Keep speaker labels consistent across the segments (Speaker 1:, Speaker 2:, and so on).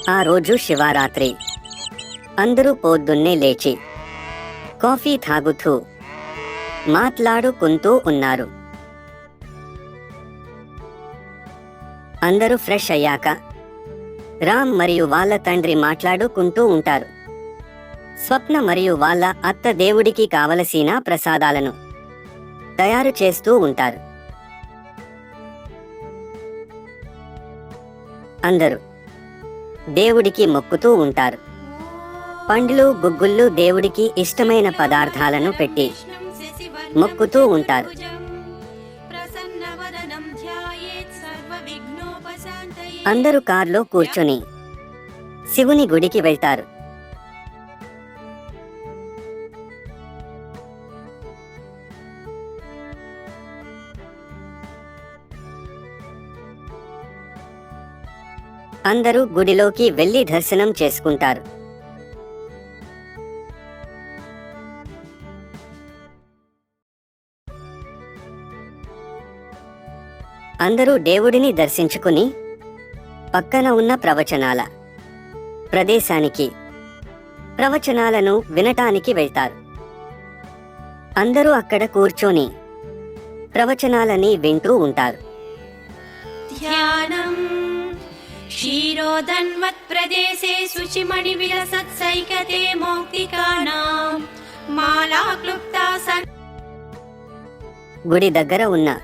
Speaker 1: ఆ రోజు శివరాత్రి. అందరూ పొద్దున్నే లేచి కాఫీ తాగుతూ మాట్లాడుకుంటూ ఉన్నారు. అందరూ ఫ్రెష్ అయ్యాక రామ్ మరియు వాళ్ళ తండ్రి మాట్లాడుకుంటూ ఉంటారు. స్వప్న మరియు వాళ్ళ అత్త దేవుడికి కావలసిన ప్రసాదాలను తయారు చేస్తూ ఉంటారు. అందరూ దేవుడికి మొక్కుతూ ఉంటారు. పండ్లు గుగ్గుళ్ళు దేవుడికి ఇష్టమైన పదార్థాలను పెట్టి మొక్కుతూ ఉంటారు. అందరూ కార్లో కూర్చొని శివుని గుడికి వెళ్తారు. అందరూ గుడిలోకి వెళ్లి దర్శనం చేసుకుంటారు. అందరూ దేవుడిని దర్శించుకుని పక్కన ఉన్న ప్రవచనాల ప్రదేశానికి ప్రవచనాలను వినటానికి వెళ్తారు. అందరూ అక్కడ కూర్చొని ప్రవచనాలని వింటూ ఉంటారు.
Speaker 2: ధ్యానం క్షీరోదన్వత్ ప్రదేశే శుచిమణి విలసత్సైకతే మౌక్తికానాం మాలా క్లుప్తాసన్.
Speaker 1: గుడి దగ్గర ఉన్న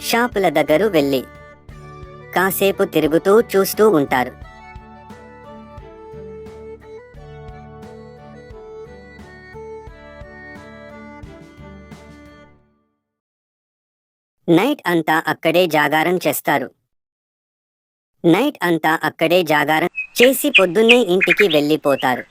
Speaker 1: షాపుల దగ్గర వెళ్ళి కాసేపు తిరుగుతూ చూస్తూ ఉంటారు. నైట్ అంతా అక్కడే జాగారం చేస్తారు. నైట్ అంతా అక్కడే జాగారం చేసి పొద్దున్నే ఇంటికి వెళ్ళిపోతారు.